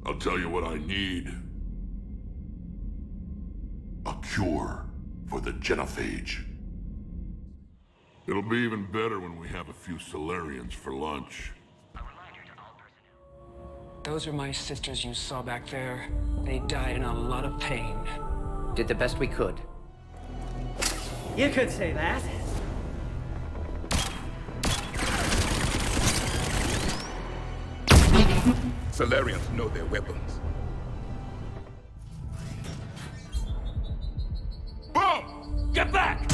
I'll tell you what I need. A cure for the genophage. It'll be even better when we have a few Solarians for lunch. Those are my sisters you saw back there. They died in a lot of pain. Did the best we could. You could say that. Solarians know their weapons. Boom! Get back!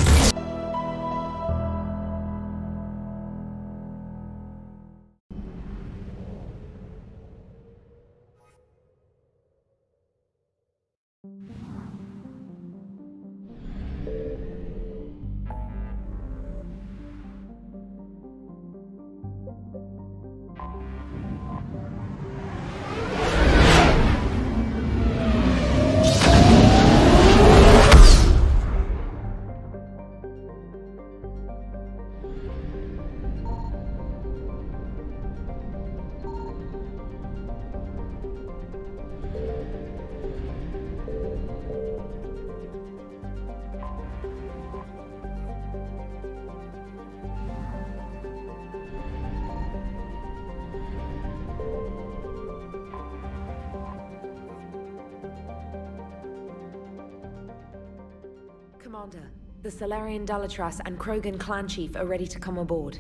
Commander, the Solarian Dalatras and Krogan clan chief are ready to come aboard.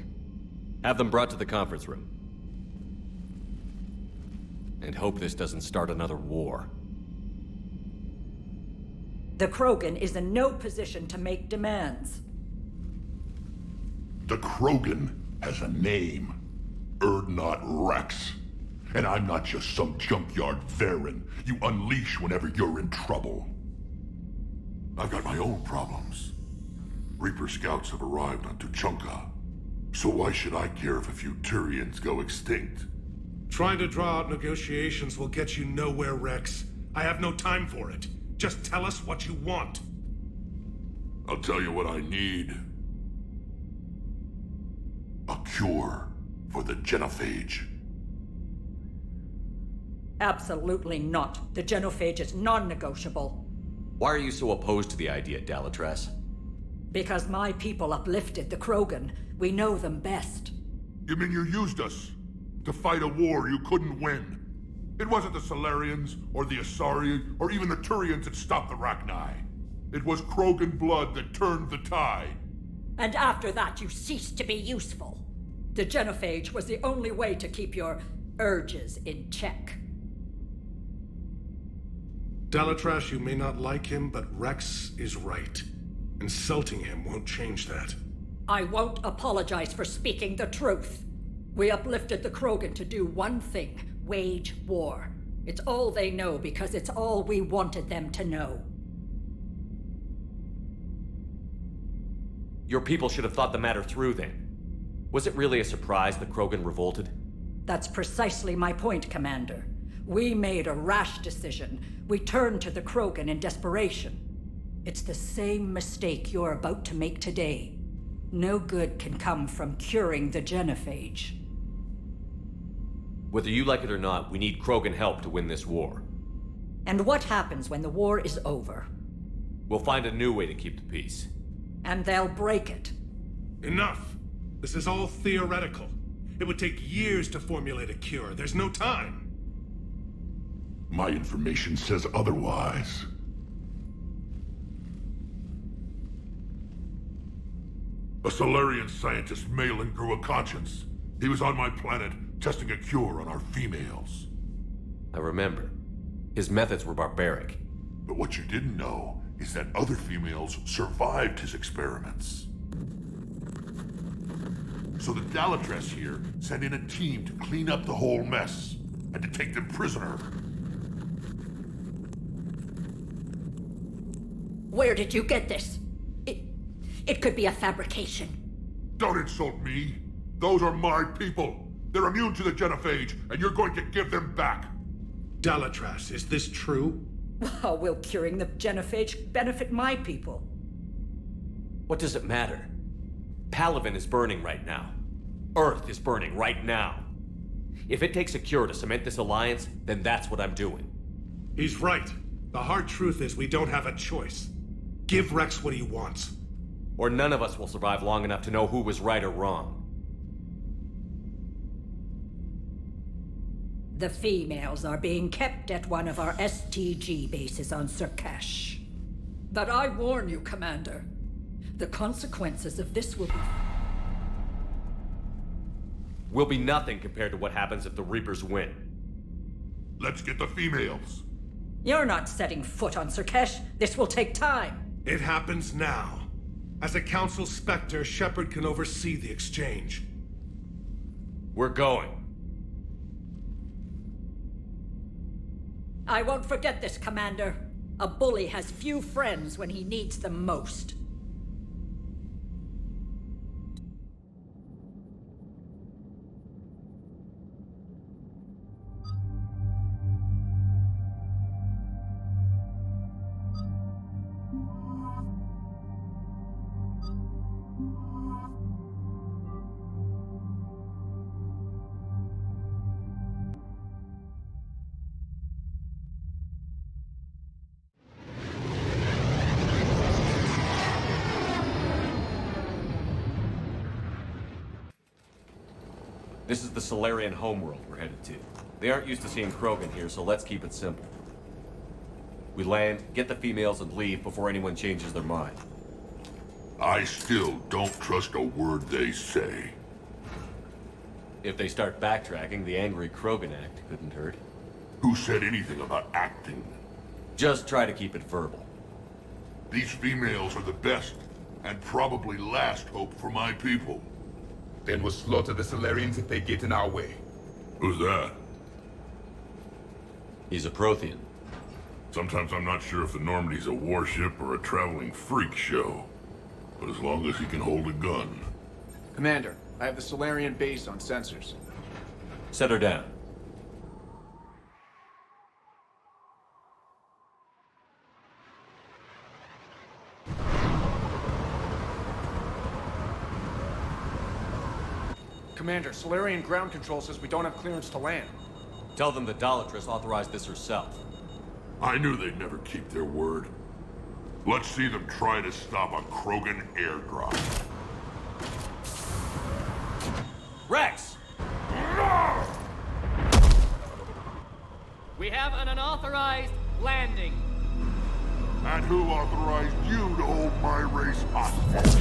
Have them brought to the conference room. And hope this doesn't start another war. The Krogan is in no position to make demands. The Krogan has a name. Urdnot Rex. And I'm not just some junkyard Varen you unleash whenever you're in trouble. I've got my own problems. Reaper scouts have arrived on Tuchanka. So why should I care if a few Turians go extinct? Trying to draw out negotiations will get you nowhere, Rex. I have no time for it. Just tell us what you want. I'll tell you what I need. A cure for the genophage. Absolutely not. The genophage is non-negotiable. Why are you so opposed to the idea, Dalatras? Because my people uplifted the Krogan. We know them best. You mean you used us to fight a war you couldn't win? It wasn't the Solarians, or the Asari, or even the Turians that stopped the Rachni. It was Krogan blood that turned the tide. And after that, you ceased to be useful. The genophage was the only way to keep your urges in check. Dalatras, you may not like him, but Rex is right. Insulting him won't change that. I won't apologize for speaking the truth. We uplifted the Krogan to do one thing: wage war. It's all they know because it's all we wanted them to know. Your people should have thought the matter through then. Was it really a surprise the Krogan revolted? That's precisely my point, Commander. We made a rash decision. We turned to the Krogan in desperation. It's the same mistake you're about to make today. No good can come from curing the genophage. Whether you like it or not, we need Krogan help to win this war. And what happens when the war is over? We'll find a new way to keep the peace. And they'll break it. Enough! This is all theoretical. It would take years to formulate a cure. There's no time. My information says otherwise. A Solarian scientist, Malin, grew a conscience. He was on my planet, testing a cure on our females. I remember. His methods were barbaric. But what you didn't know is that other females survived his experiments. So the Dalatras here sent in a team to clean up the whole mess, and to take them prisoner. Where did you get this? It could be a fabrication. Don't insult me. Those are my people. They're immune to the genophage, and you're going to give them back. Dalatras, is this true? How will curing the genophage benefit my people? What does it matter? Palaven is burning right now. Earth is burning right now. If it takes a cure to cement this alliance, then that's what I'm doing. He's right. The hard truth is we don't have a choice. Give Rex what he wants. Or none of us will survive long enough to know who was right or wrong. The females are being kept at one of our STG bases on Sur'kesh. But I warn you, Commander, the consequences of this will be nothing compared to what happens if the Reapers win. Let's get the females. You're not setting foot on Sur'kesh. This will take time. It happens now. As a Council Spectre, Shepard can oversee the exchange. We're going. I won't forget this, Commander. A bully has few friends when he needs them most. This is the Solarian homeworld we're headed to. They aren't used to seeing Krogan here, so let's keep it simple. We land, get the females, and leave before anyone changes their mind. I still don't trust a word they say. If they start backtracking, the angry Krogan act couldn't hurt. Who said anything about acting? Just try to keep it verbal. These females are the best, and probably last hope for my people. Then we'll slaughter the Solarians if they get in our way. Who's that? He's a Prothean. Sometimes I'm not sure if the Normandy's a warship or a traveling freak show. But as long as he can hold a gun. Commander, I have the Solarian base on sensors. Set her down. Commander, Solarian ground control says we don't have clearance to land. Tell them the Dalatrass authorized this herself. I knew they'd never keep their word. Let's see them try to stop a Krogan airdrop. Rex! We have an unauthorized landing. And who authorized you to hold my race hostage?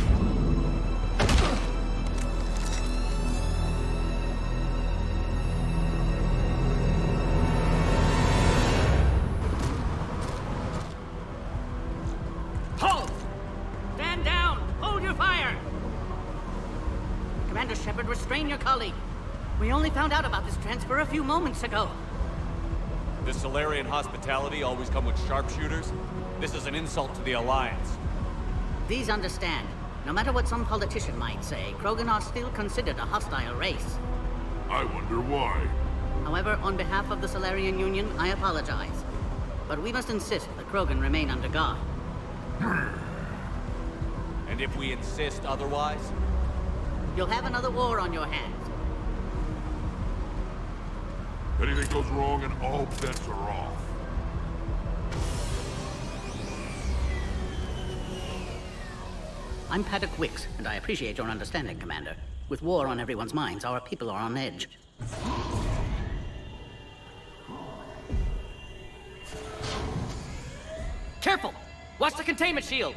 Halt! Stand down! Hold your fire! Commander Shepard, restrain your colleague. We only found out about this transfer a few moments ago. Does Solarian hospitality always come with sharpshooters? This is an insult to the Alliance. Please understand, no matter what some politician might say, Krogan are still considered a hostile race. I wonder why. However, on behalf of the Solarian Union, I apologize. But we must insist that Krogan remain under guard. And if we insist otherwise? You'll have another war on your hands. Anything goes wrong and all bets are off. I'm Paddock Wicks, and I appreciate your understanding, Commander. With war on everyone's minds, our people are on edge. Careful! Watch the containment shield!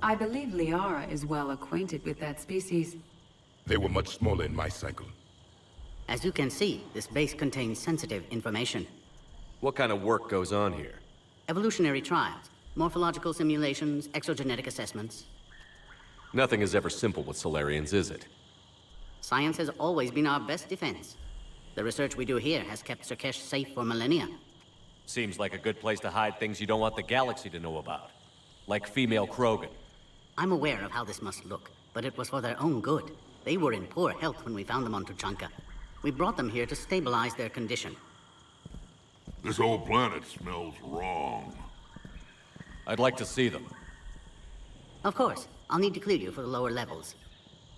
I believe Liara is well acquainted with that species. They were much smaller in my cycle. As you can see, this base contains sensitive information. What kind of work goes on here? Evolutionary trials, morphological simulations, exogenetic assessments. Nothing is ever simple with Solarians, is it? Science has always been our best defense. The research we do here has kept Sur'kesh safe for millennia. Seems like a good place to hide things you don't want the galaxy to know about. Like female Krogan. I'm aware of how this must look, but it was for their own good. They were in poor health when we found them on Tuchanka. We brought them here to stabilize their condition. This whole planet smells wrong. I'd like to see them. Of course. I'll need to clear you for the lower levels.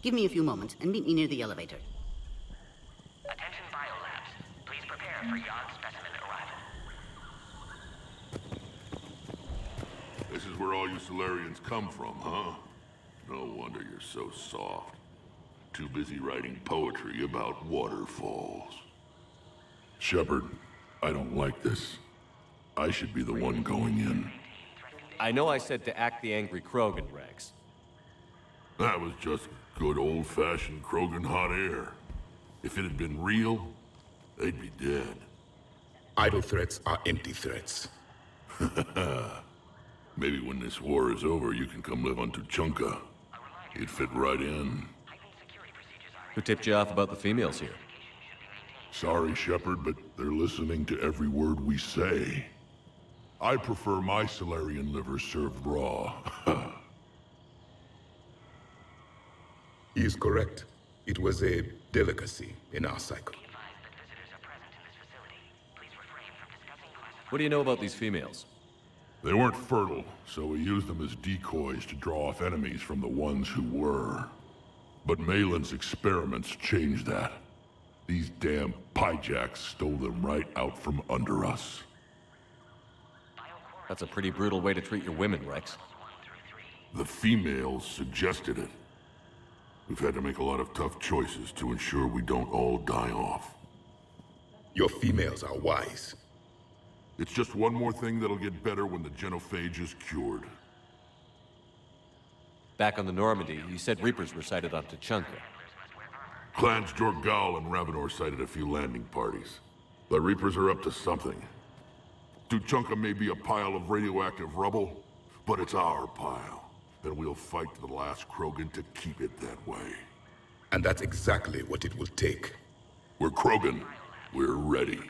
Give me a few moments and meet me near the elevator. Attention This is where all you Solarians come from, huh? No wonder you're so soft. Too busy writing poetry about waterfalls. Shepard, I don't like this. I should be the one going in. I know I said to act the angry Krogan, Rex. That was just good old-fashioned Krogan hot air. If it had been real, they'd be dead. Idle threats are empty threats. Maybe when this war is over, you can come live on Tuchanka. You'd fit right in. Who tipped you off about the females here? Sorry, Shepard, but they're listening to every word we say. I prefer my Solarian liver served raw. He is correct. It was a delicacy in our cycle. What do you know about these females? They weren't fertile, so we used them as decoys to draw off enemies from the ones who were. But Malin's experiments changed that. These damn pyjacks stole them right out from under us. That's a pretty brutal way to treat your women, Rex. The females suggested it. We've had to make a lot of tough choices to ensure we don't all die off. Your females are wise. It's just one more thing that'll get better when the genophage is cured. Back on the Normandy, you said Reapers were sighted on Tuchanka. Clans Jorgal and Ravenor sighted a few landing parties. The Reapers are up to something. Tuchanka may be a pile of radioactive rubble, but it's our pile. And we'll fight to the last Krogan to keep it that way. And that's exactly what it will take. We're Krogan. We're ready.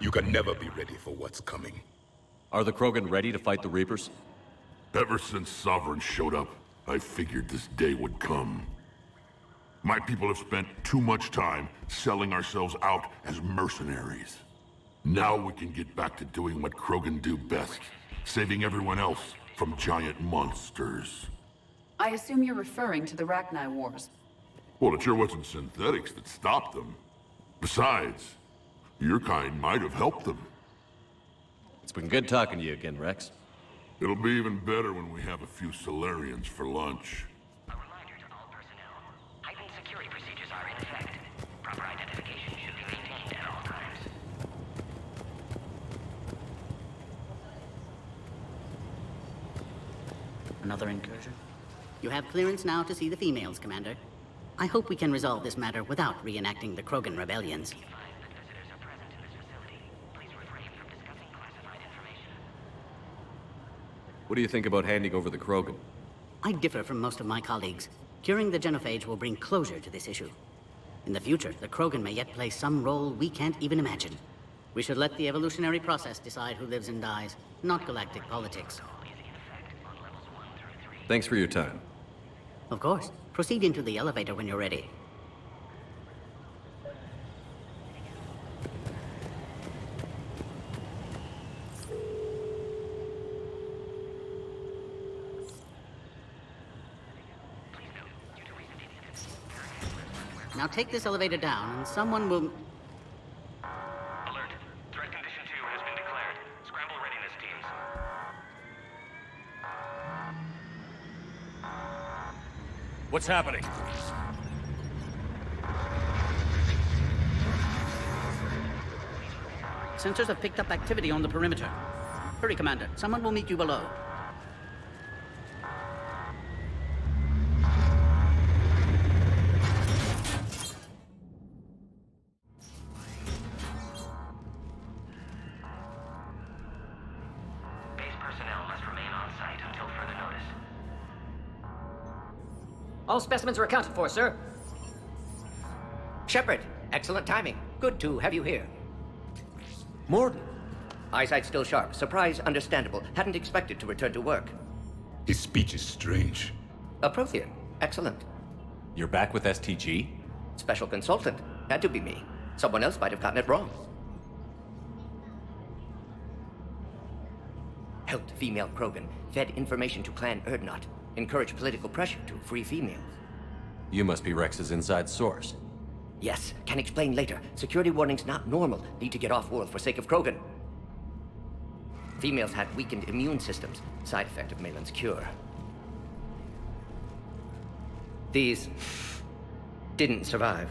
You can never be ready for what's coming. Are the Krogan ready to fight the Reapers? Ever since Sovereign showed up, I figured this day would come. My people have spent too much time selling ourselves out as mercenaries. Now we can get back to doing what Krogan do best, saving everyone else from giant monsters. I assume you're referring to the Rachni Wars. Well, it sure wasn't synthetics that stopped them. Besides, your kind might have helped them. It's been good talking to you again, Rex. It'll be even better when we have a few Solarians for lunch. A reminder to all personnel. Heightened security procedures are in effect. Proper identification should be maintained at all times. Another incursion? You have clearance now to see the females, Commander. I hope we can resolve this matter without reenacting the Krogan rebellions. What do you think about handing over the Krogan? I differ from most of my colleagues. Curing the genophage will bring closure to this issue. In the future, the Krogan may yet play some role we can't even imagine. We should let the evolutionary process decide who lives and dies, not galactic politics. Thanks for your time. Of course. Proceed into the elevator when you're ready. Now take this elevator down, and someone will... Alert. Threat condition 2 has been declared. Scramble readiness teams. What's happening? Sensors have picked up activity on the perimeter. Hurry, Commander. Someone will meet you below. All specimens are accounted for, sir. Shepard, excellent timing. Good to have you here. Mordin. Eyesight still sharp. Surprise understandable. Hadn't expected to return to work. His speech is strange. A Prothean. Excellent. You're back with STG? Special consultant. Had to be me. Someone else might have gotten it wrong. Helped female Krogan. Fed information to Clan Erdnot. Encourage political pressure to free females. You must be Rex's inside source. Yes, can explain later. Security warnings not normal. Need to get off-world for sake of Krogan. Females had weakened immune systems. Side effect of Malin's cure. These didn't survive.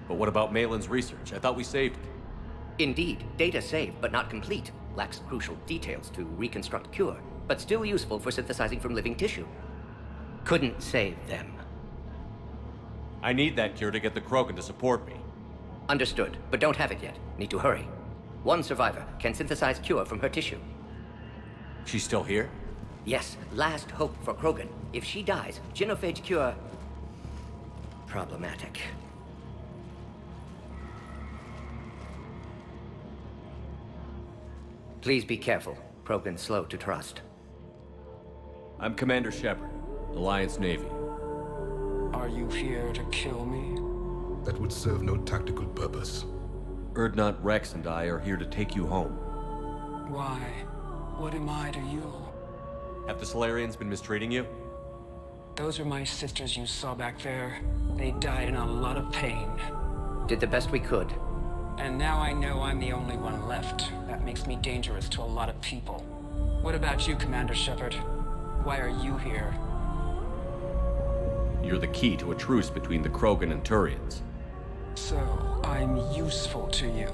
But what about Malin's research? I thought we saved it. Indeed, data saved, but not complete. Lacks crucial details to reconstruct cure, but still useful for synthesizing from living tissue. Couldn't save them. I need that cure to get the Krogan to support me. Understood, but don't have it yet. Need to hurry. One survivor can synthesize cure from her tissue. She's still here? Yes, last hope for Krogan. If she dies, genophage cure... problematic. Please be careful. Krogan's slow to trust. I'm Commander Shepard, Alliance Navy. Are you here to kill me? That would serve no tactical purpose. Urdnot Rex and I are here to take you home. Why? What am I to you? Have the Solarians been mistreating you? Those are my sisters you saw back there. They died in a lot of pain. Did the best we could. And now I know I'm the only one left. That makes me dangerous to a lot of people. What about you, Commander Shepard? Why are you here? You're the key to a truce between the Krogan and Turians. So, I'm useful to you.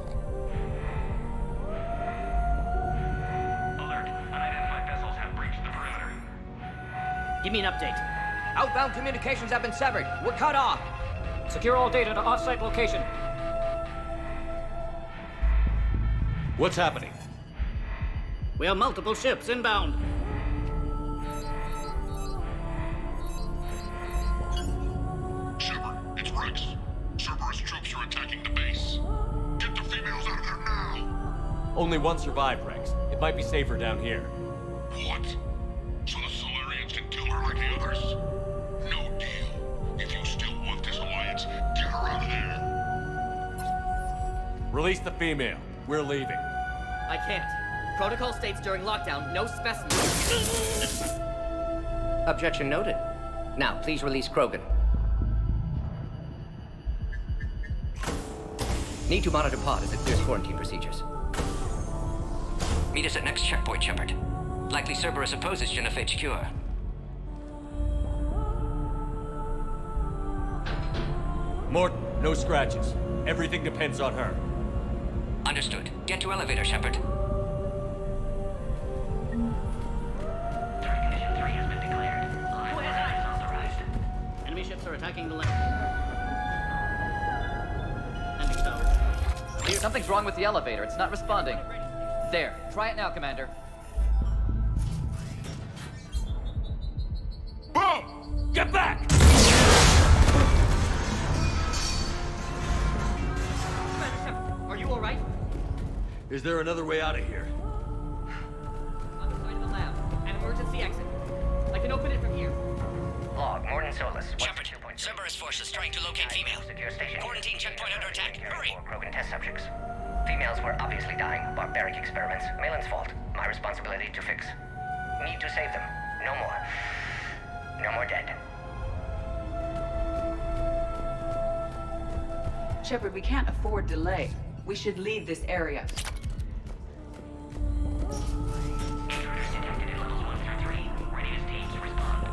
Alert. Unidentified vessels have breached the perimeter. Give me an update. Outbound communications have been severed. We're cut off. Secure all data to off-site location. What's happening? We have multiple ships inbound. Shepard, it's Rex. Cerberus troops are attacking the base. Get the females out of there now! Only one survived, Rex. It might be safer down here. What? So the Solarians can kill her like the others? No deal. If you still want this alliance, get her out of there. Release the female. We're leaving. I can't. Protocol states during lockdown, no specimens. Objection noted. Now, please release Krogan. Need to monitor pod as it clears quarantine procedures. Meet us at next checkpoint, Shepard. Likely Cerberus opposes genophage cure. Mordin, no scratches. Everything depends on her. Understood. Get to elevator, Shepard. Threat condition 3 has been declared. Live fire is authorized. Enemy ships are attacking the land. Ending so. Something's wrong with the elevator. It's not responding. There. Try it now, Commander. Boom! Get back! Commander Shepard, are you all right? Is there another way out of here? On the side of the lab. An emergency exit. I can open it from here. Log, Mordin Solus. Shepard, Cerberus forces trying to locate female. Secure station. Quarantine checkpoint under attack. Hurry! Krogan test subjects. Females were obviously dying. Barbaric experiments. Malin's fault. My responsibility to fix. Need to save them. No more. No more dead. Shepard, we can't afford delay. We should leave this area. Intruders detected at levels 1 through 3. Readiness teams to respond.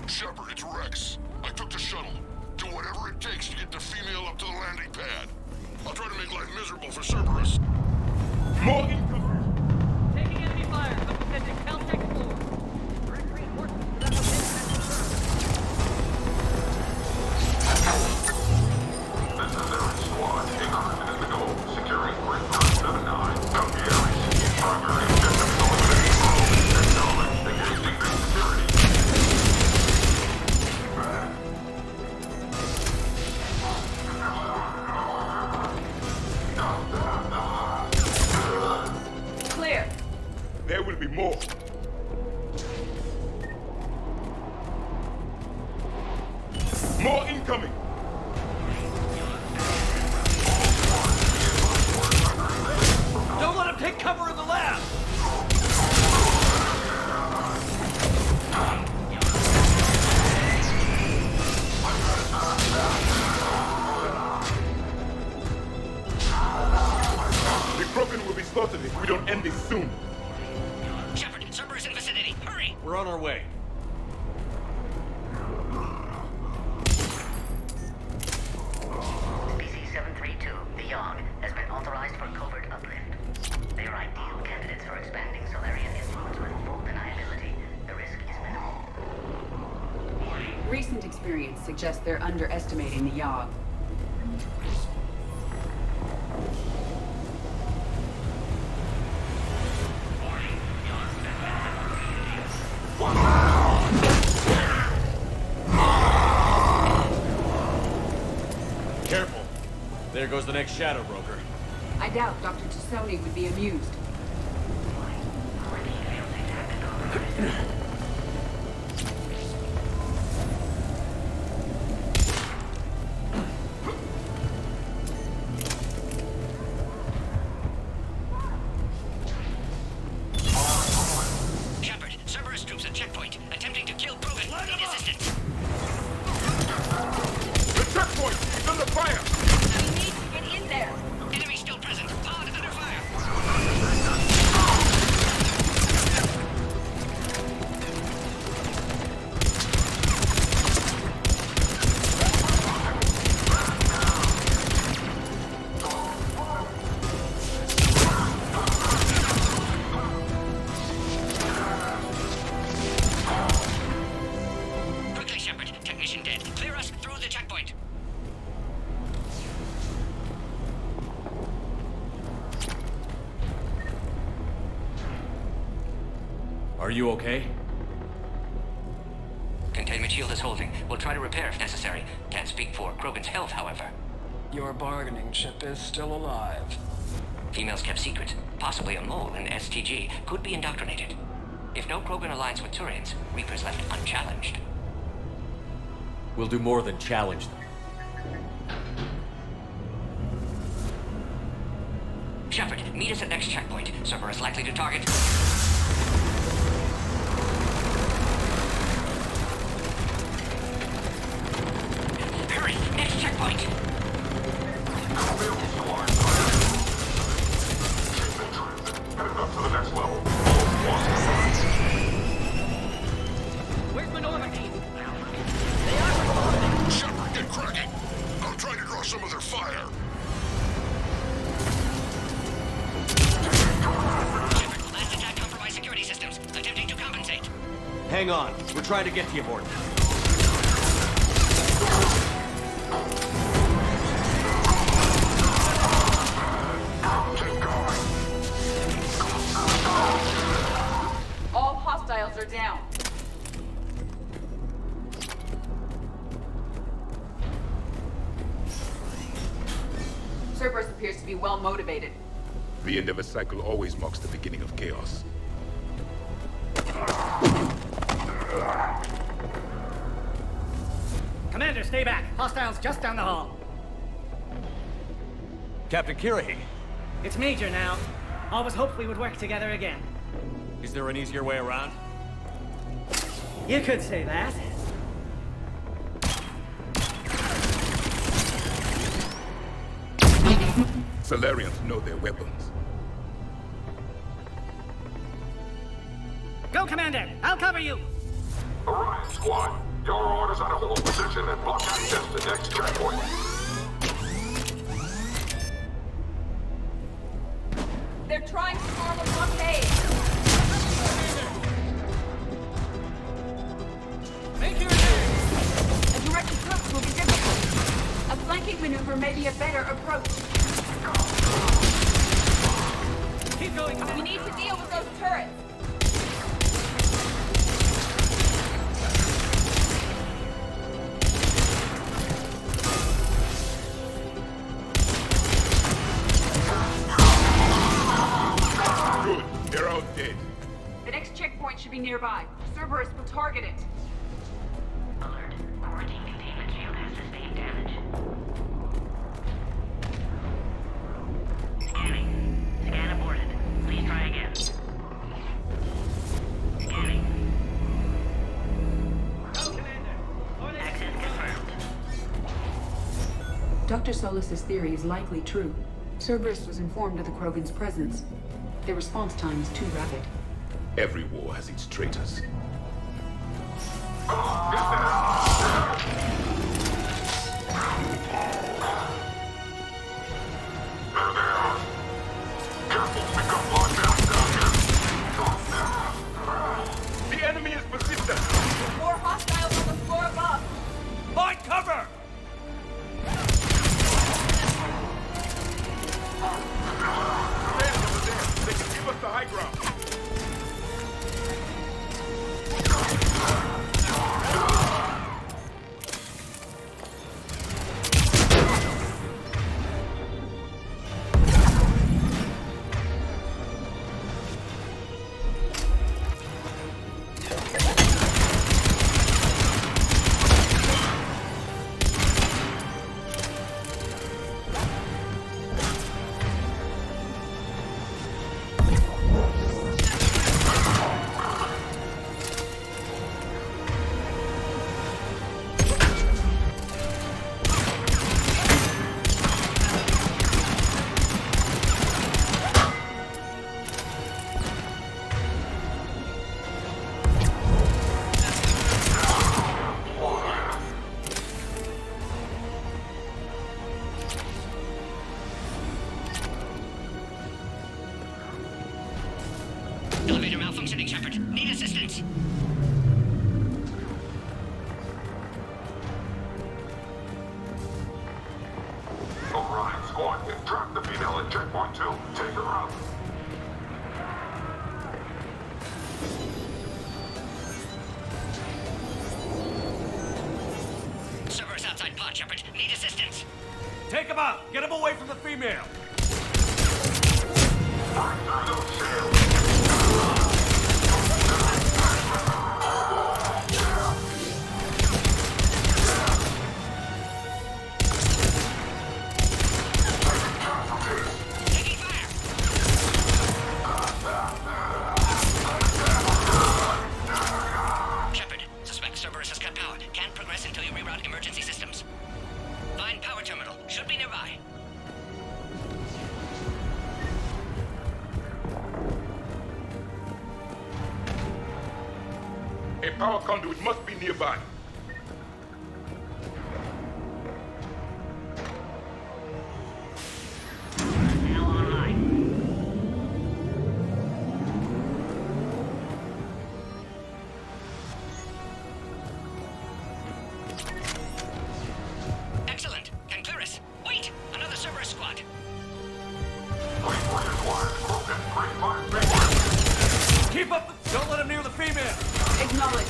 Shepard, it's Rex. I took the shuttle. Do whatever it takes to get the female up to the landing pad. I'll try to make life miserable for Cerberus. Mordin! Taking enemy fire. I'm descending. Caltech 4. Direct reinforcements to that location. Necessary squad increment in the goal. Securing grid 979. Compilation. Primary objective is eliminating rogue. Acknowledge. Against increased security. Clear. There will be more. More incoming! Don't let him take cover in the lab! slaughtered if we don't end this soon. Shepard, Cerberus in vicinity. Hurry! We're on our way. Species 732, the Yogg, has been authorized for covert uplift. They are ideal candidates for expanding Solarian influence with full deniability. The risk is minimal. Recent experience suggests they're underestimating the Yogg. Careful. There goes the next shadow broker. I doubt Dr. Tassoni would be amused. Shepard, Cerberus troops at checkpoint, attempting to kill Krogan. Need assistance. The checkpoint is under fire! We need to get in there! Enemy still present. Pod under fire. Quickly, Shepard. Technician dead. Clear us through the checkpoint. Are you okay? Containment shield is holding. We'll try to repair if necessary. Can't speak for Krogan's health, however. Your bargaining chip is still alive. Females kept secret. Possibly a mole in STG could be indoctrinated. If no Krogan aligns with Turians, Reapers left unchallenged. We'll do more than challenge them. Shepard, meet us at next checkpoint. Cerberus likely to target. Hurry! Next checkpoint! Where's my Normandy? Shepard, get cracking! I'm trying to draw some of their fire. Shepard, last attack compromised security systems. Attempting to compensate. Hang on. We're trying to get to you, Mordin. All hostiles are down. Cerberus appears to be well motivated. The end of a cycle always marks the beginning of chaos. Commander, stay back. Hostiles just down the hall. Captain Kirahi, It's Major now. Always hoped we would work together again. is there an easier way around? You could say that. Solarians know their weapons. Go, Commander! I'll cover you! Orion Squad, your orders are to hold position and block access to next checkpoint. They're trying to form a blockade. Make your attack! A direct approach will be difficult. A flanking maneuver may be a better approach. Keep going, We Commander. need to deal with those turrets. Good, they're all dead. The next checkpoint should be nearby. Cerberus will target it. Alert. Quarantine containment shield has sustained damage. Scanning. Scan aborted. Please try again. Scanning. Go, Commander. Access confirmed. Dr. Solus's theory is likely true. Cerberus was informed of the Krogan's presence. Their response time is too rapid. Every war has its traitors. The enemy is persistent! More hostiles on the floor above! Find cover! They can give us the high ground. Elevator malfunctioning, Shepard. Need assistance. O'Brien, squad, they've trapped the female at checkpoint 2. Take her out. Cerberus outside pod, Shepard. Need assistance. Take him out! Get him away from the female! Find through those shields. Shepard, suspect Cerberus has cut power. Can't progress until you reroute emergency systems. Find power terminal. Should be nearby. A power conduit must be nearby. Now online. Excellent. Can clear us. Wait! Another Cerberus squad. Keep up the... Don't let him near the female! Acknowledge.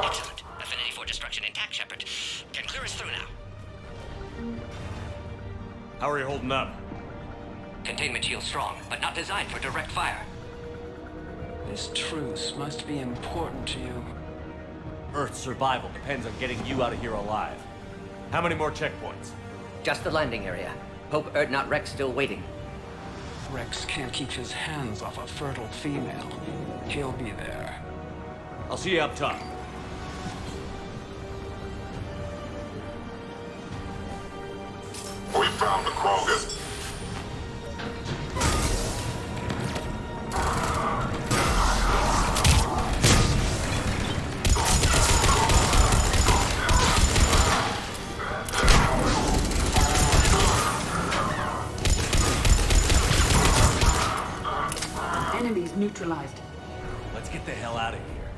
Excellent. Affinity for destruction intact, Shepard. Can clear us through now. How are you holding up? Containment shield strong, but not designed for direct fire. This truce must be important to you. Earth's survival depends on getting you out of here alive. How many more checkpoints? Just the landing area. Hope Erdnot Rex still waiting. Rex can't keep his hands off a fertile female. He'll be there. I'll see you up top. We found the Krogan. Enemies neutralized. Let's get the hell out of here.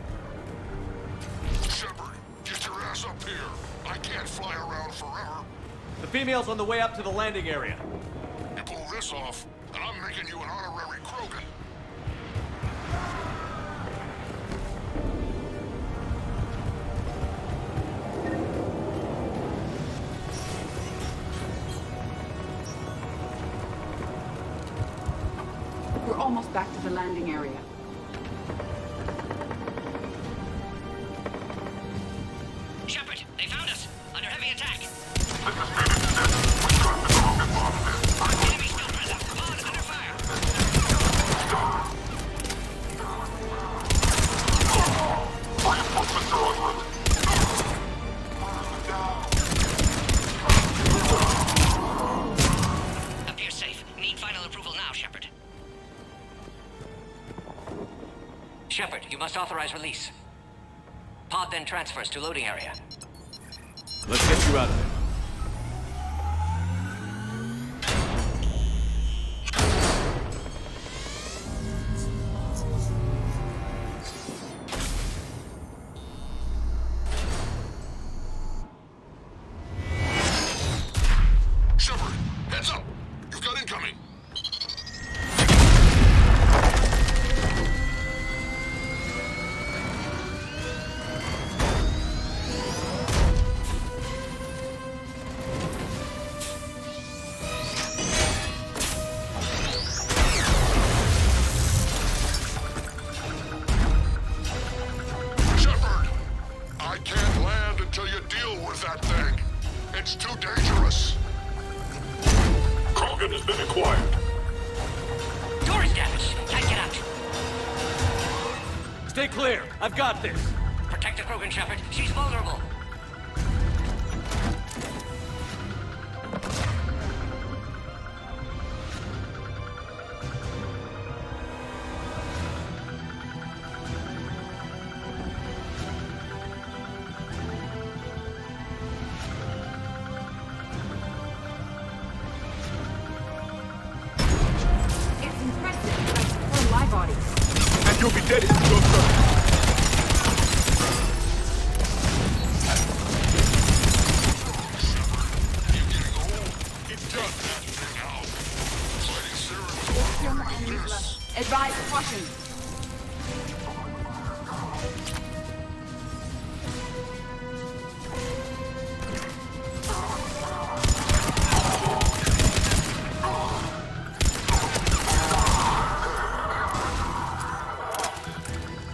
Shepard, get your ass up here. I can't fly around forever. The female's on the way up to the landing area. You pull this off, and I'm making you an honorary Krogan. We're almost back to the landing area. Shepard, they found us! Under heavy attack! Enemy still present! Pod under fire! Appears safe. Need final approval now, Shepard. Shepard, you must authorize release. Pod then transfers to loading area. Let's get you out of there. Shepard, heads up! You've got incoming! Shepard! I can't land until you deal with that thing. It's too dangerous. Krogan has been acquired. Door is damaged. Can't get out. Stay clear. I've got this. Protect the Krogan, Shepard. She's vulnerable. It's impressive, but for my body. And you'll be dead if you don't stop. Still more enemies left. Advise caution.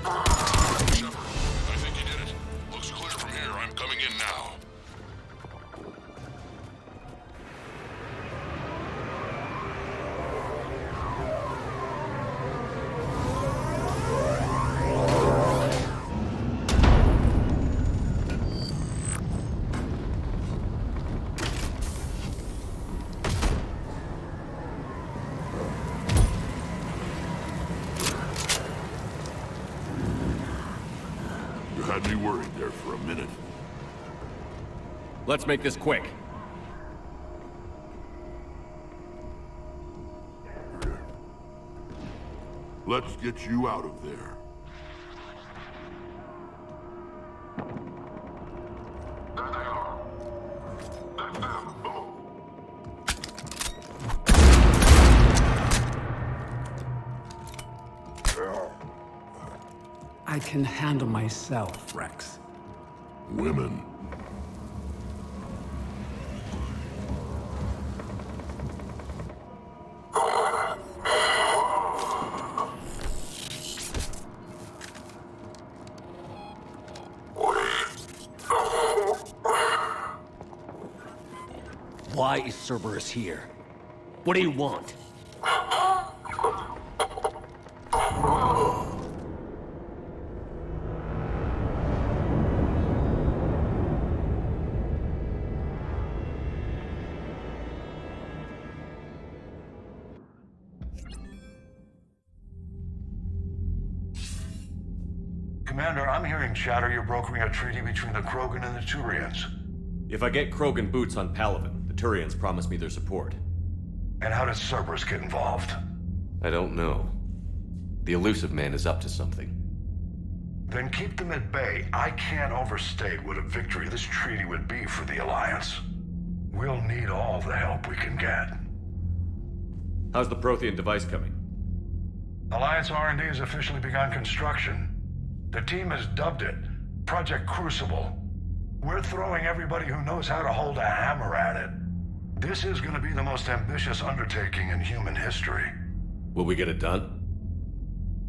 I think you did it. Looks clear from here. I'm coming in now. You had me worried there for a minute. Let's make this quick. Let's get you out of there. There they are. That's them. I can handle myself, Rex. Women. Why is Cerberus here? What do you want? Commander, I'm hearing chatter you're brokering a treaty between the Krogan and the Turians. If I get Krogan boots on Palaven, the Turians promise me their support. And how does Cerberus get involved? I don't know. The elusive man is up to something. Then keep them at bay. I can't overstate what a victory this treaty would be for the Alliance. We'll need all the help we can get. How's the Prothean device coming? Alliance R&D has officially begun construction. The team has dubbed it Project Crucible. We're throwing everybody who knows how to hold a hammer at it. This is going to be the most ambitious undertaking in human history. Will we get it done?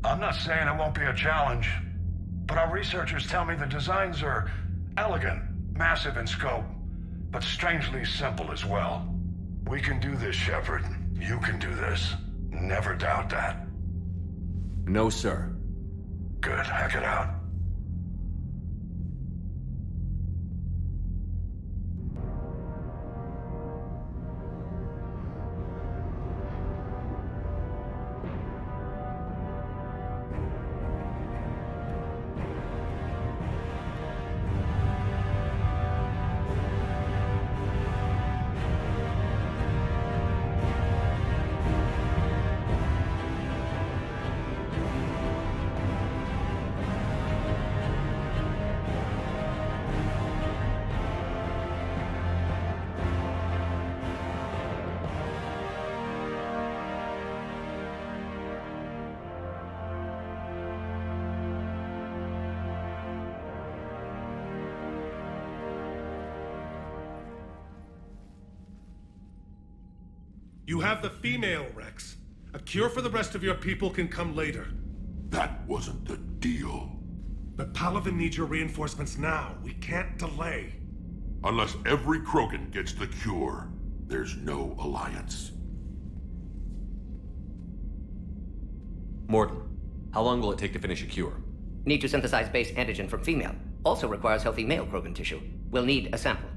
I'm not saying it won't be a challenge, but our researchers tell me the designs are elegant, massive in scope, but strangely simple as well. We can do this, Shepard. You can do this. Never doubt that. No, sir. Good. Hack it out. You have the female, Rex. A cure for the rest of your people can come later. That wasn't the deal. But Palaven needs your reinforcements now. We can't delay. Unless every Krogan gets the cure, there's no alliance. Mordin, how long will it take to finish a cure? Need to synthesize base antigen from female. Also requires healthy male Krogan tissue. We'll need a sample.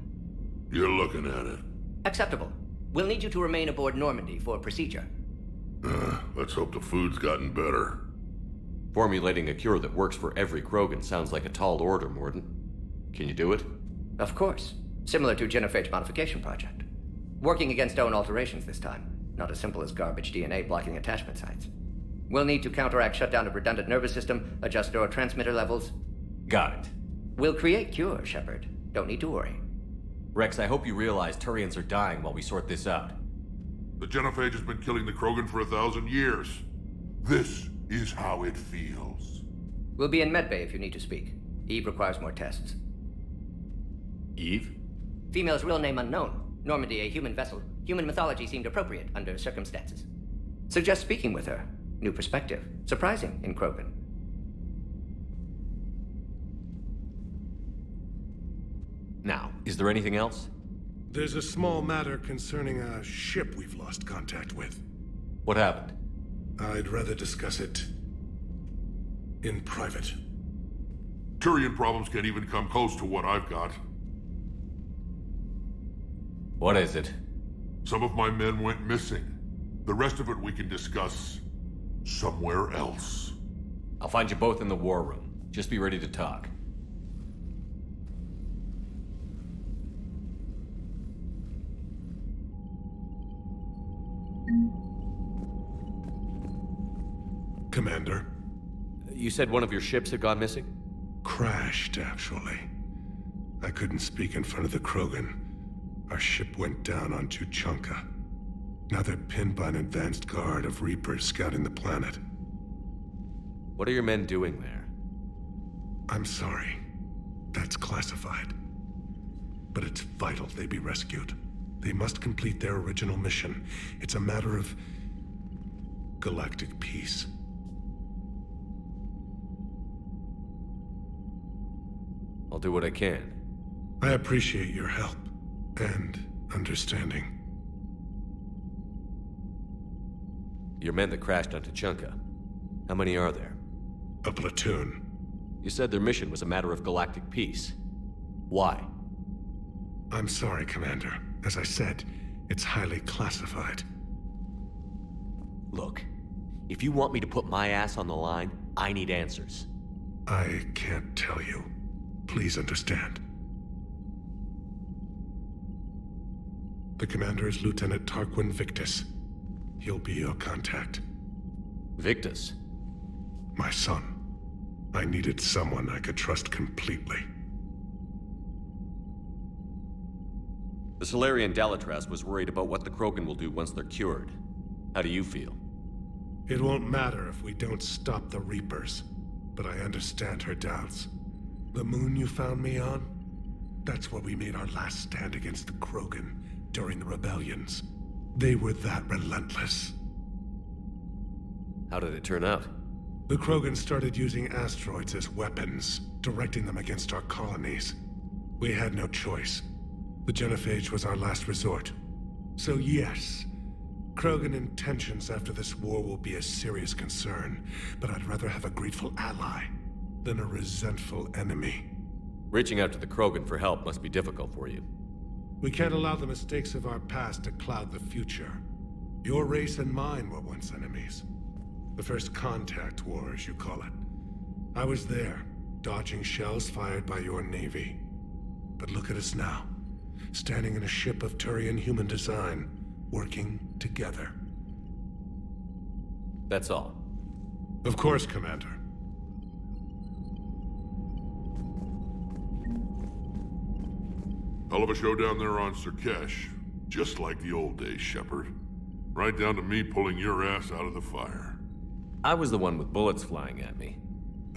You're looking at it. Acceptable. We'll need you to remain aboard Normandy for procedure. Let's hope the food's gotten better. Formulating a cure that works for every Krogan sounds like a tall order, Mordin. Can you do it? Of course. Similar to genophage modification project. Working against own alterations this time. Not as simple as garbage DNA blocking attachment sites. We'll need to counteract shutdown of redundant nervous system, adjust neurotransmitter levels. Got it. We'll create cure, Shepard. Don't need to worry. Rex, I hope you realize Turians are dying while we sort this out. The genophage has been killing the Krogan for 1,000 years. This is how it feels. We'll be in medbay if you need to speak. Eve requires more tests. Eve? Female's real name unknown. Normandy, a human vessel. Human mythology seemed appropriate under circumstances. Suggest speaking with her. New perspective. Surprising in Krogan. Now, is there anything else? There's a small matter concerning a ship we've lost contact with. What happened? I'd rather discuss it in private. Turian problems can't even come close to what I've got. What is it? Some of my men went missing. The rest of it we can discuss somewhere else. I'll find you both in the war room. Just be ready to talk. Commander. You said one of your ships had gone missing? Crashed, actually. I couldn't speak in front of the Krogan. Our ship went down on Tuchanka. Now they're pinned by an advanced guard of Reapers scouting the planet. What are your men doing there? I'm sorry. That's classified. But it's vital they be rescued. They must complete their original mission. It's a matter of galactic peace. I'll do what I can. I appreciate your help and understanding. Your men that crashed on Tuchanka. How many are there? A platoon. You said their mission was a matter of galactic peace. Why? I'm sorry, Commander. As I said, it's highly classified. Look, if you want me to put my ass on the line, I need answers. I can't tell you. Please understand. The commander is Lieutenant Tarquin Victus. He'll be your contact. Victus? My son. I needed someone I could trust completely. The Salarian Dalitras was worried about what the Krogan will do once they're cured. How do you feel? It won't matter if we don't stop the Reapers, but I understand her doubts. The moon you found me on? That's where we made our last stand against the Krogan during the rebellions. They were that relentless. How did it turn out? The Krogan started using asteroids as weapons, directing them against our colonies. We had no choice. The genophage was our last resort. So yes, Krogan intentions after this war will be a serious concern, but I'd rather have a grateful ally than a resentful enemy. Reaching out to the Krogan for help must be difficult for you. We can't allow the mistakes of our past to cloud the future. Your race and mine were once enemies. The first contact war, as you call it. I was there, dodging shells fired by your navy. But look at us now, standing in a ship of Turian human design, working together. That's all. Of course, Commander. Hell of a show down there on Sur'kesh. Just like the old days, Shepard. Right down to me pulling your ass out of the fire. I was the one with bullets flying at me.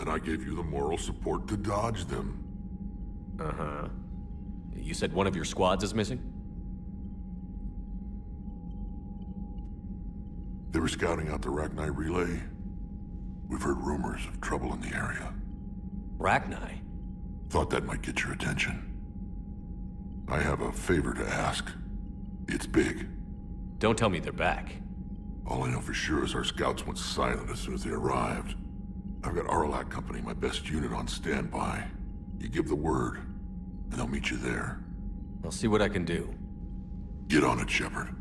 And I gave you the moral support to dodge them. Uh-huh. You said one of your squads is missing? They were scouting out the Rachni relay. We've heard rumors of trouble in the area. Rachni? Thought that might get your attention. I have a favor to ask. It's big. Don't tell me they're back. All I know for sure is our scouts went silent as soon as they arrived. I've got Aralak Company, my best unit, on standby. You give the word, and they'll meet you there. I'll see what I can do. Get on it, Shepard.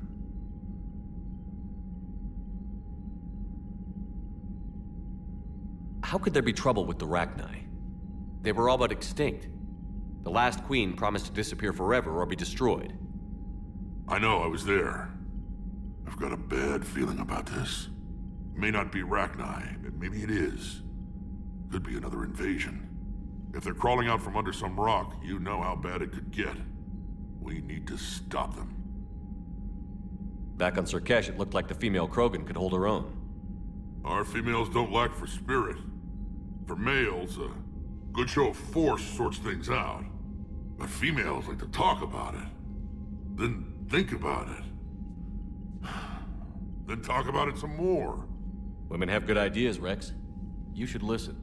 How could there be trouble with the Rachni? They were all but extinct. The last queen promised to disappear forever or be destroyed. I know, I was there. I've got a bad feeling about this. It may not be Rachni, but maybe it is. Could be another invasion. If they're crawling out from under some rock, you know how bad it could get. We need to stop them. Back on Sur'kesh, it looked like the female Krogan could hold her own. Our females don't lack for spirit. For males, a good show of force sorts things out. But females like to talk about it. Then think about it. Then talk about it some more. Women have good ideas, Rex. You should listen.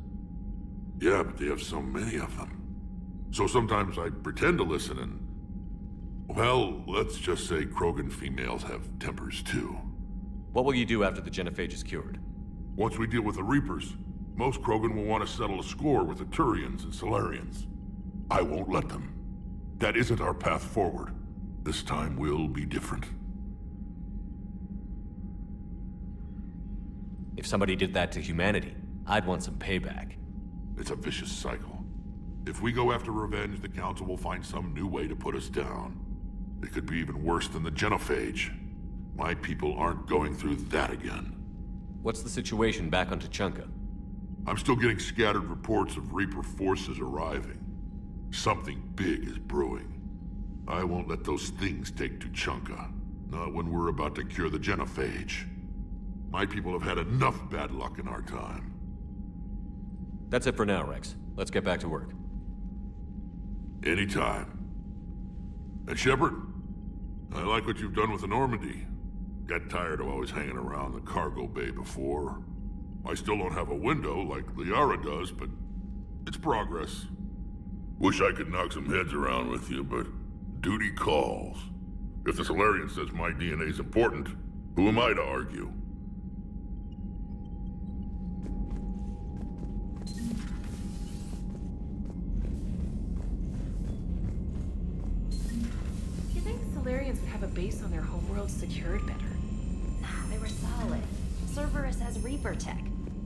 Yeah, but they have so many of them. So sometimes I pretend to listen and... Well, let's just say Krogan females have tempers too. What will you do after the genophage is cured? Once we deal with the Reapers, most Krogan will want to settle a score with the Turians and Solarians. I won't let them. That isn't our path forward. This time will be different. If somebody did that to humanity, I'd want some payback. It's a vicious cycle. If we go after revenge, the Council will find some new way to put us down. It could be even worse than the genophage. My people aren't going through that again. What's the situation back on Tuchanka? I'm still getting scattered reports of Reaper forces arriving. Something big is brewing. I won't let those things take Tuchanka. Not when we're about to cure the genophage. My people have had enough bad luck in our time. That's it for now, Rex. Let's get back to work. Anytime. And Shepard, I like what you've done with the Normandy. Got tired of always hanging around the cargo bay before. I still don't have a window like Liara does, but it's progress. Wish I could knock some heads around with you, but duty calls. If the Solarian says my DNA's important, who am I to argue? You think Solarians would have a base on their homeworld secured better? Nah, they were solid. Cerberus has Reaper tech.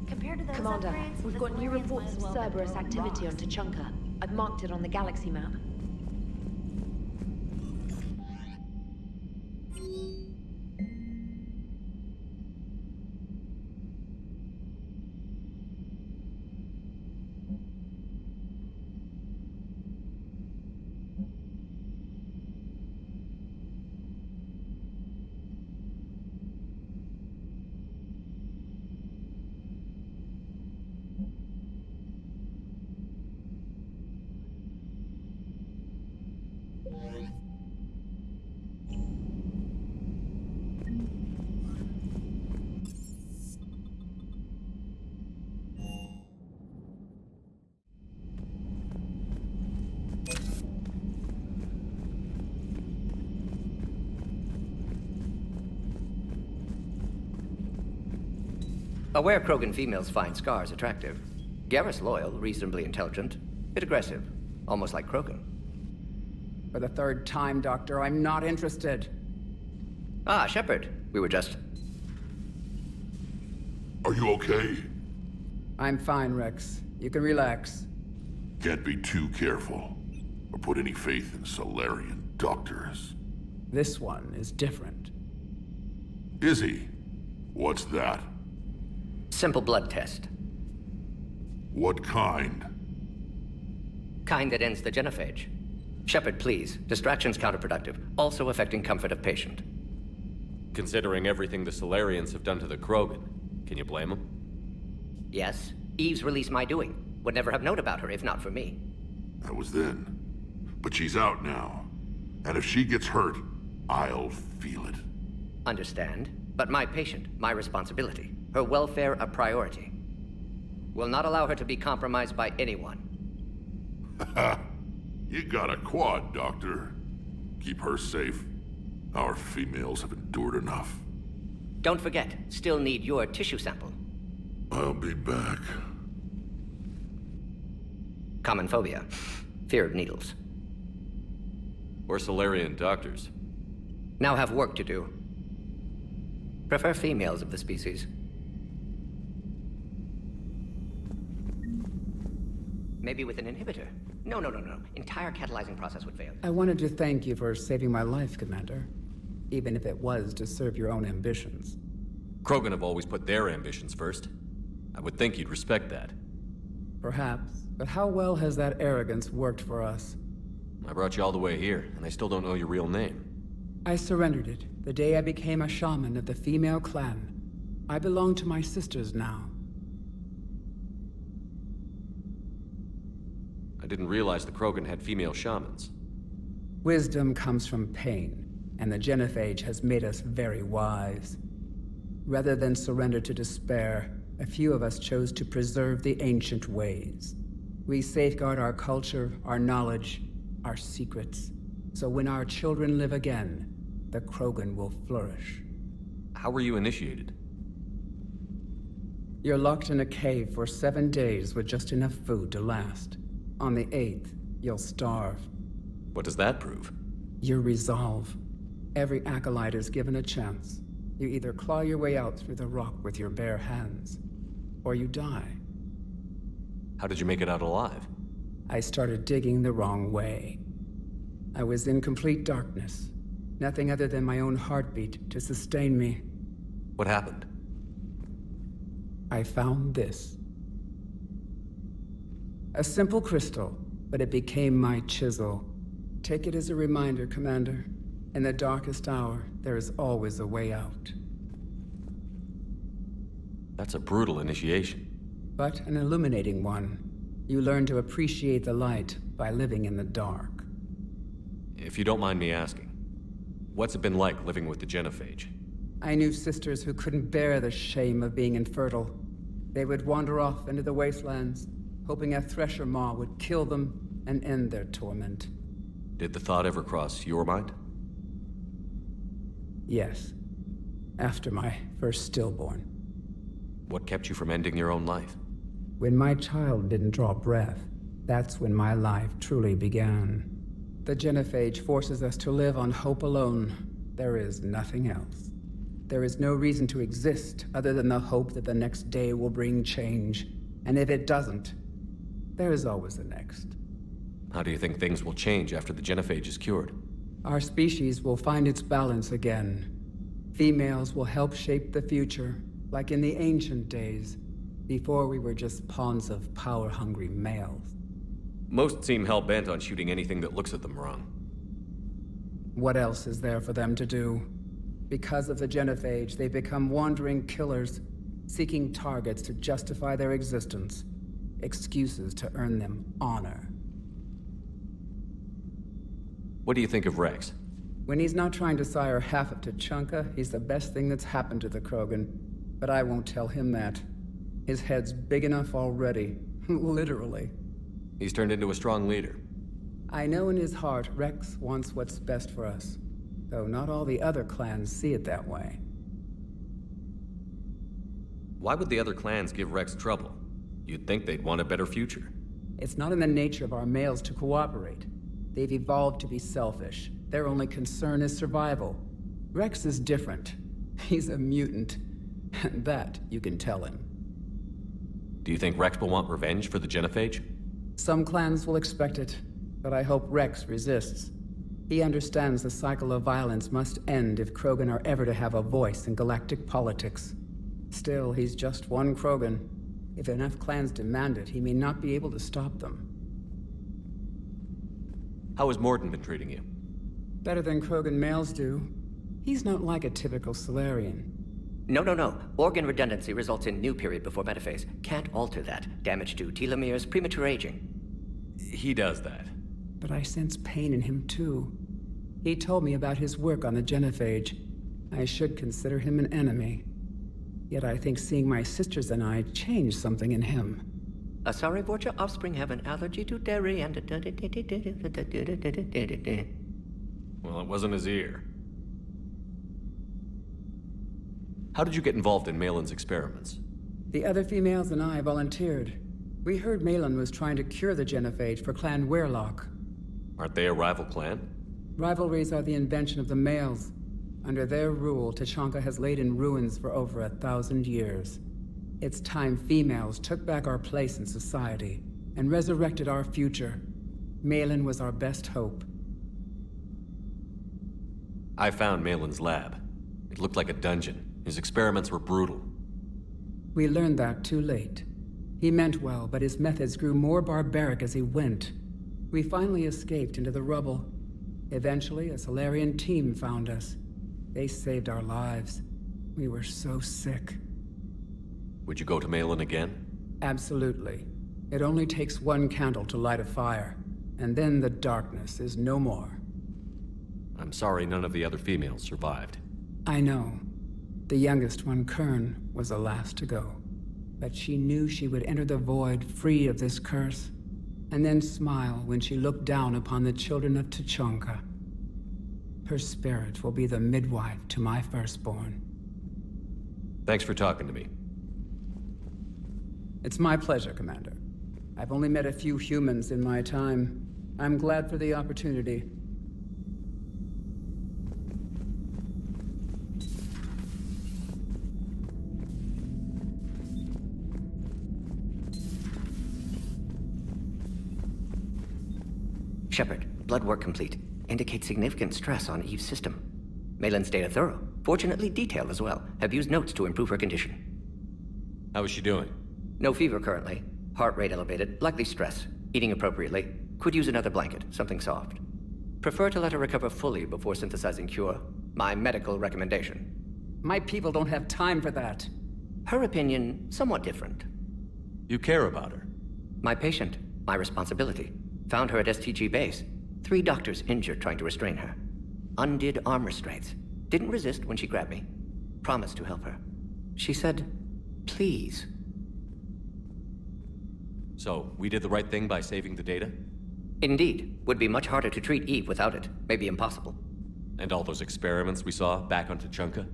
Compared to those Commander, upgrades, we've the got new Solarians reports might of as well have Cerberus grown activity on rocks. Tuchanka. I've marked it on the galaxy map. Aware Krogan females find scars attractive. Garrus loyal, reasonably intelligent, bit aggressive, almost like Krogan. For the third time, Doctor, I'm not interested. Ah, Shepard. We were just... Are you okay? I'm fine, Rex. You can relax. Can't be too careful, or put any faith in Solarian doctors. This one is different. Is he? What's that? Simple blood test. What kind? Kind that ends the genophage. Shepard, please. Distraction's counterproductive, also affecting comfort of patient. Considering everything the Solarians have done to the Krogan, can you blame them? Yes. Eve's released my doing. Would never have known about her if not for me. That was then. But she's out now. And if she gets hurt, I'll feel it. Understand. But my patient, my responsibility. Her welfare a priority. Will not allow her to be compromised by anyone. You got a quad, Doctor. Keep her safe. Our females have endured enough. Don't forget, still need your tissue sample. I'll be back. Common phobia. Fear of needles. We're Solarian doctors. Now have work to do. Prefer females of the species. Maybe with an inhibitor. No. Entire catalyzing process would fail. I wanted to thank you for saving my life, Commander. Even if it was to serve your own ambitions. Krogan have always put their ambitions first. I would think you'd respect that. Perhaps. But how well has that arrogance worked for us? I brought you all the way here, and I still don't know your real name. I surrendered it the day I became a shaman of the female clan. I belong to my sisters now. I didn't realize the Krogan had female shamans. Wisdom comes from pain, and the genophage has made us very wise. Rather than surrender to despair, a few of us chose to preserve the ancient ways. We safeguard our culture, our knowledge, our secrets. So when our children live again, the Krogan will flourish. How were you initiated? You're locked in a cave for 7 days with just enough food to last. On the 8th, you'll starve. What does that prove? Your resolve. Every acolyte is given a chance. You either claw your way out through the rock with your bare hands, or you die. How did you make it out alive? I started digging the wrong way. I was in complete darkness. Nothing other than my own heartbeat to sustain me. What happened? I found this. A simple crystal, but it became my chisel. Take it as a reminder, Commander. In the darkest hour, there is always a way out. That's a brutal initiation. But an illuminating one. You learn to appreciate the light by living in the dark. If you don't mind me asking, what's it been like living with the genophage? I knew sisters who couldn't bear the shame of being infertile. They would wander off into the wastelands, hoping a thresher maw would kill them and end their torment. Did the thought ever cross your mind? Yes. After my first stillborn. What kept you from ending your own life? When my child didn't draw breath, that's when my life truly began. The genophage forces us to live on hope alone. There is nothing else. There is no reason to exist other than the hope that the next day will bring change. And if it doesn't, there is always the next. How do you think things will change after the genophage is cured? Our species will find its balance again. Females will help shape the future, like in the ancient days, before we were just pawns of power-hungry males. Most seem hell-bent on shooting anything that looks at them wrong. What else is there for them to do? Because of the genophage, they become wandering killers, seeking targets to justify their existence, excuses to earn them honor. What do you think of Rex? When he's not trying to sire half of Tuchanka, he's the best thing that's happened to the Krogan. But I won't tell him that. His head's big enough already. Literally. He's turned into a strong leader. I know in his heart Rex wants what's best for us. Though not all the other clans see it that way. Why would the other clans give Rex trouble? You'd think they'd want a better future. It's not in the nature of our males to cooperate. They've evolved to be selfish. Their only concern is survival. Rex is different. He's a mutant. And that you can tell him. Do you think Rex will want revenge for the genophage? Some clans will expect it, but I hope Rex resists. He understands the cycle of violence must end if Krogan are ever to have a voice in galactic politics. Still, he's just one Krogan. If enough clans demand it, he may not be able to stop them. How has Mordin been treating you? Better than Krogan males do. He's not like a typical Solarian. No. Organ redundancy results in new period before metaphase. Can't alter that. Damage to telomeres, premature aging. He does that. But I sense pain in him too. He told me about his work on the genophage. I should consider him an enemy. Yet I think seeing my sisters and I changed something in him. Asari Vorcha offspring have an allergy to dairy and... Well, it wasn't his ear. How did you get involved in Malin's experiments? The other females and I volunteered. We heard Malin was trying to cure the genophage for Clan Weirlock. Aren't they a rival clan? Rivalries are the invention of the males. Under their rule, Tuchanka has laid in ruins for over 1,000 years. It's time females took back our place in society and resurrected our future. Malin was our best hope. I found Malin's lab. It looked like a dungeon. His experiments were brutal. We learned that too late. He meant well, but his methods grew more barbaric as he went. We finally escaped into the rubble. Eventually, a Solarian team found us. They saved our lives. We were so sick. Would you go to Malin again? Absolutely. It only takes one candle to light a fire, and then the darkness is no more. I'm sorry none of the other females survived. I know. The youngest one, Kern, was the last to go. But she knew she would enter the void free of this curse, and then smile when she looked down upon the children of Tuchanka. Her spirit will be the midwife to my firstborn. Thanks for talking to me. It's my pleasure, Commander. I've only met a few humans in my time. I'm glad for the opportunity. Shepard, blood work complete. Indicates significant stress on Eve's system. Malin's data thorough. Fortunately detailed as well. Have used notes to improve her condition. How is she doing? No fever currently. Heart rate elevated. Likely stress. Eating appropriately. Could use another blanket. Something soft. Prefer to let her recover fully before synthesizing cure. My medical recommendation. My people don't have time for that. Her opinion, somewhat different. You care about her? My patient. My responsibility. Found her at STG base. 3 doctors injured trying to restrain her. Undid arm restraints. Didn't resist when she grabbed me. Promised to help her. She said, please. So, we did the right thing by saving the data? Indeed. Would be much harder to treat Eve without it. Maybe impossible. And all those experiments we saw back on Tuchanka?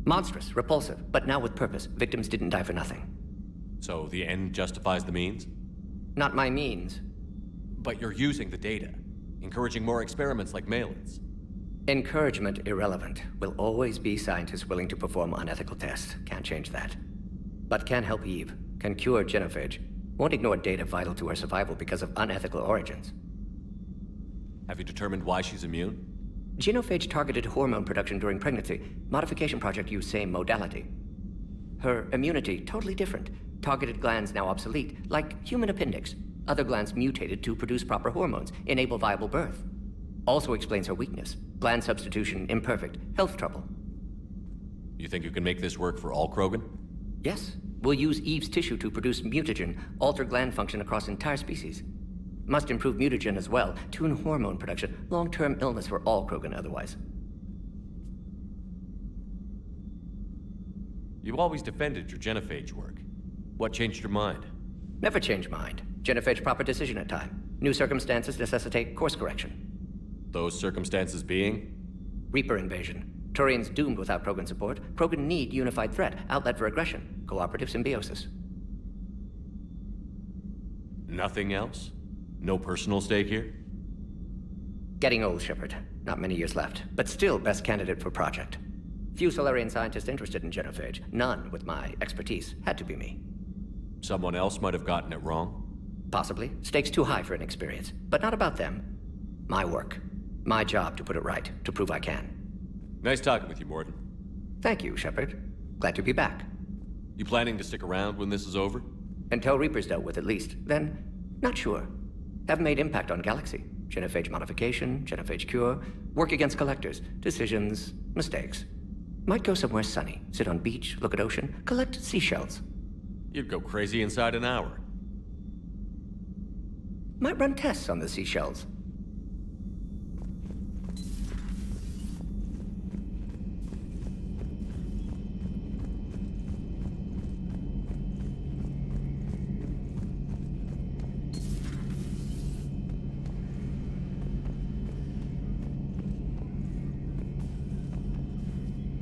Monstrous, repulsive, but now with purpose. Victims didn't die for nothing. So the end justifies the means? Not my means. But you're using the data. Encouraging more experiments like Malin's. Encouragement irrelevant. Will always be scientists willing to perform unethical tests. Can't change that. But can help Eve. Can cure genophage. Won't ignore data vital to her survival because of unethical origins. Have you determined why she's immune? Genophage targeted hormone production during pregnancy. Modification project used same modality. Her immunity, totally different. Targeted glands now obsolete, like human appendix. Other glands mutated to produce proper hormones, enable viable birth. Also explains her weakness. Gland substitution imperfect. Health trouble. You think you can make this work for all Krogan? Yes. We'll use Eve's tissue to produce mutagen, alter gland function across entire species. Must improve mutagen as well, tune hormone production, long-term illness for all Krogan otherwise. You've always defended your genophage work. What changed your mind? Never change mind. Genophage proper decision at time. New circumstances necessitate course correction. Those circumstances being? Reaper invasion. Turians doomed without Krogan support. Krogan need unified threat, outlet for aggression. Cooperative symbiosis. Nothing else? No personal stake here? Getting old, Shepard. Not many years left, but still best candidate for project. Few Solarian scientists interested in genophage. None with my expertise. Had to be me. Someone else might have gotten it wrong? Possibly. Stakes too high for inexperience. But not about them. My work. My job to put it right, to prove I can. Nice talking with you, Mordin. Thank you, Shepard. Glad to be back. You planning to stick around when this is over? Until Reaper's dealt with, at least. Then, not sure. Have made impact on Galaxy. Genophage modification, genophage cure, work against collectors, decisions, mistakes. Might go somewhere sunny, sit on beach, look at ocean, collect seashells. You'd go crazy inside an hour. Might run tests on the seashells.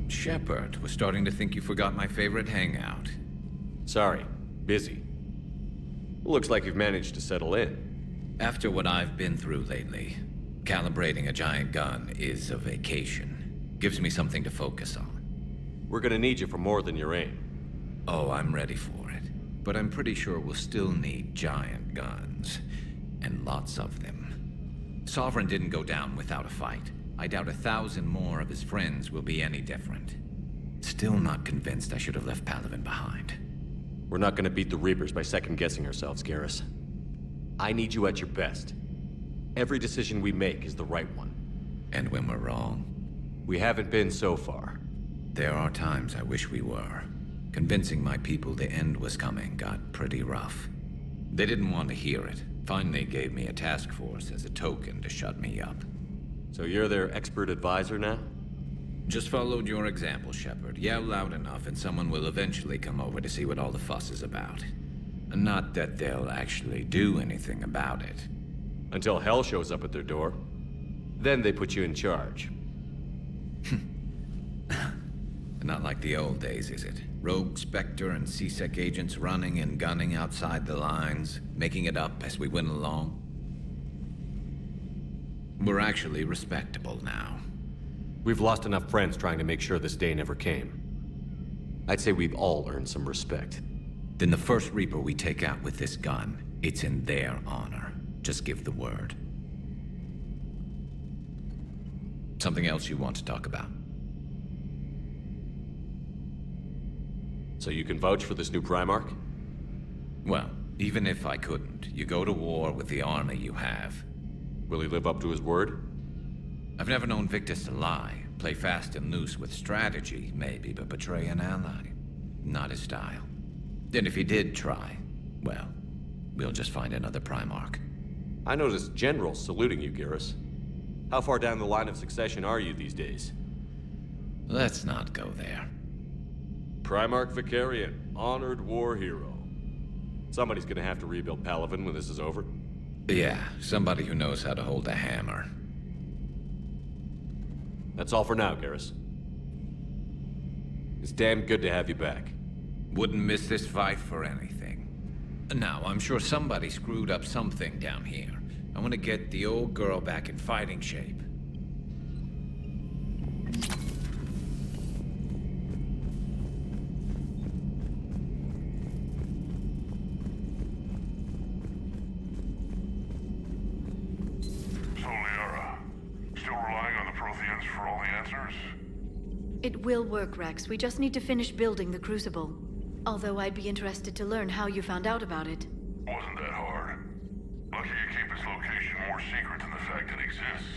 Shepard, was starting to think you forgot my favorite hangout. Sorry, busy. Looks like you've managed to settle in. After what I've been through lately, calibrating a giant gun is a vacation. Gives me something to focus on. We're gonna need you for more than your aim. Oh, I'm ready for it. But I'm pretty sure we'll still need giant guns. And lots of them. Sovereign didn't go down without a fight. I doubt 1,000 more of his friends will be any different. Still not convinced I should have left Palaven behind. We're not gonna beat the Reapers by second-guessing ourselves, Garrus. I need you at your best. Every decision we make is the right one. And when we're wrong? We haven't been so far. There are times I wish we were. Convincing my people the end was coming got pretty rough. They didn't want to hear it. Finally gave me a task force as a token to shut me up. So you're their expert advisor now? Just followed your example, Shepard. Yell loud enough and someone will eventually come over to see what all the fuss is about. Not that they'll actually do anything about it. Until hell shows up at their door. Then they put you in charge. Not like the old days, is it? Rogue Spectre and C-Sec agents running and gunning outside the lines, making it up as we went along. We're actually respectable now. We've lost enough friends trying to make sure this day never came. I'd say we've all earned some respect. Then the first Reaper we take out with this gun, it's in their honor. Just give the word. Something else you want to talk about? So you can vouch for this new Primarch? Well, even if I couldn't, you go to war with the army you have. Will he live up to his word? I've never known Victus to lie. Play fast and loose with strategy, maybe, but betray an ally. Not his style. Then if he did try, well, we'll just find another Primarch. I noticed generals saluting you, Garrus. How far down the line of succession are you these days? Let's not go there. Primarch Vicarian, honored war hero. Somebody's gonna have to rebuild Palaven when this is over. Yeah, somebody who knows how to hold a hammer. That's all for now, Garrus. It's damn good to have you back. Wouldn't miss this fight for anything. Now, I'm sure somebody screwed up something down here. I want to get the old girl back in fighting shape. So, Liara, still relying on the Protheans for all the answers? It will work, Rex. We just need to finish building the Crucible. Although I'd be interested to learn how you found out about it. Wasn't that hard. Lucky you keep its location more secret than the fact it exists.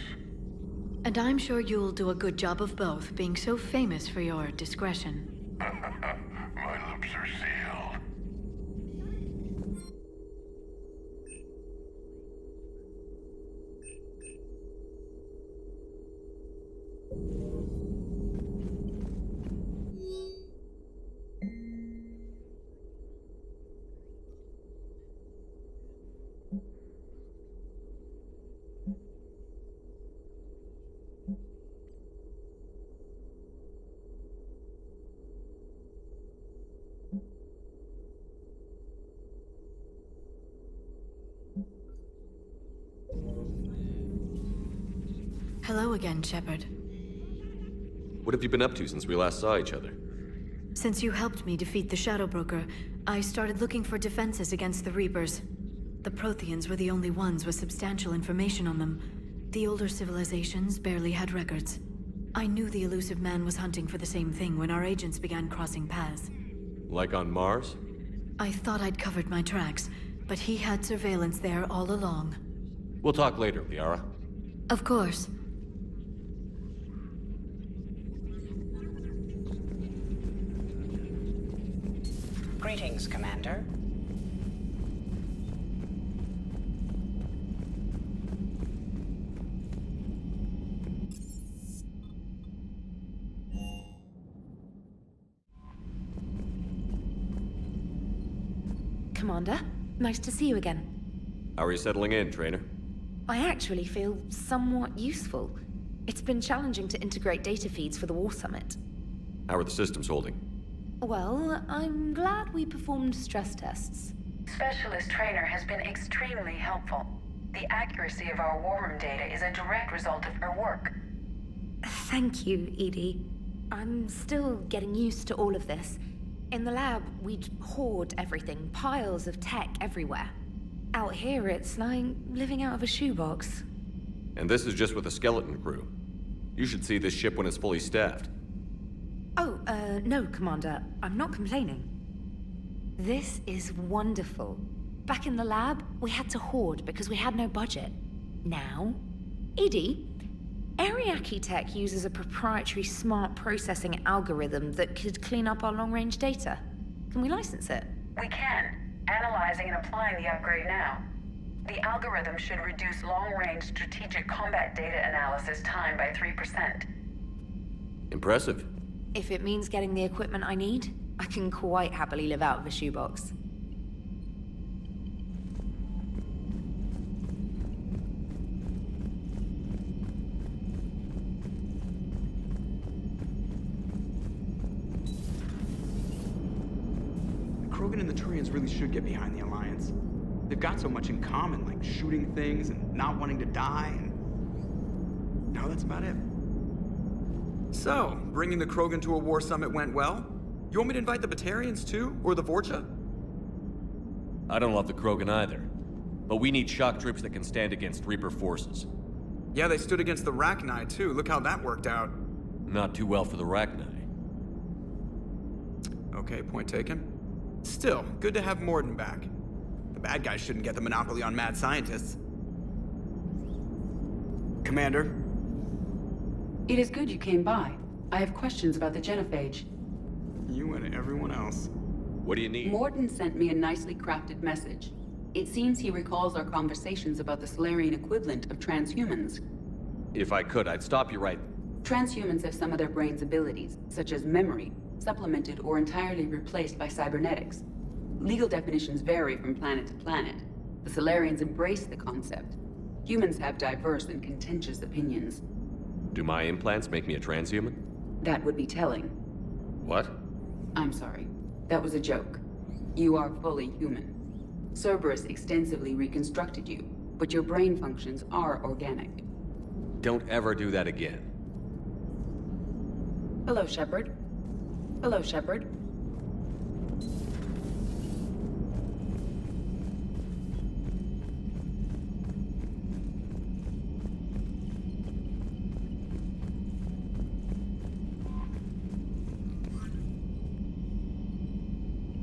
And I'm sure you'll do a good job of both, being so famous for your discretion. My lips are sealed. Hello again, Shepard. What have you been up to since we last saw each other? Since you helped me defeat the Shadow Broker, I started looking for defenses against the Reapers. The Protheans were the only ones with substantial information on them. The older civilizations barely had records. I knew the elusive man was hunting for the same thing when our agents began crossing paths. Like on Mars? I thought I'd covered my tracks, but he had surveillance there all along. We'll talk later, Liara. Of course. Greetings, Commander. Commander, nice to see you again. How are you settling in, Traynor? I actually feel somewhat useful. It's been challenging to integrate data feeds for the War Summit. How are the systems holding? Well, I'm glad we performed stress tests. Specialist Traynor has been extremely helpful. The accuracy of our war room data is a direct result of her work. Thank you, Edie. I'm still getting used to all of this. In the lab, we'd hoard everything, piles of tech everywhere. Out here, it's like living out of a shoebox. And this is just with a skeleton crew. You should see this ship when it's fully staffed. Oh, no, Commander. I'm not complaining. This is wonderful. Back in the lab, we had to hoard because we had no budget. Now, Edie, Ariake Tech uses a proprietary smart processing algorithm that could clean up our long-range data. Can we license it? We can. Analyzing and applying the upgrade now. The algorithm should reduce long-range strategic combat data analysis time by 3%. Impressive. If it means getting the equipment I need, I can quite happily live out of a shoebox. Krogan and the Turians really should get behind the Alliance. They've got so much in common, like shooting things and not wanting to die, and... no, that's about it. So, bringing the Krogan to a war summit went well? You want me to invite the Batarians too? Or the Vorcha? I don't love the Krogan either. But we need shock troops that can stand against Reaper forces. Yeah, they stood against the Rachni too. Look how that worked out. Not too well for the Rachni. Okay, point taken. Still, good to have Mordin back. The bad guys shouldn't get the monopoly on mad scientists. Commander? It is good you came by. I have questions about the genophage. You and everyone else. What do you need? Mordin sent me a nicely crafted message. It seems he recalls our conversations about the Solarian equivalent of transhumans. If I could, I'd stop you right... Transhumans have some of their brain's abilities, such as memory, supplemented or entirely replaced by cybernetics. Legal definitions vary from planet to planet. The Solarians embrace the concept. Humans have diverse and contentious opinions. Do my implants make me a transhuman? That would be telling. What? I'm sorry. That was a joke. You are fully human. Cerberus extensively reconstructed you, but your brain functions are organic. Don't ever do that again. Hello, Shepard. Hello, Shepard.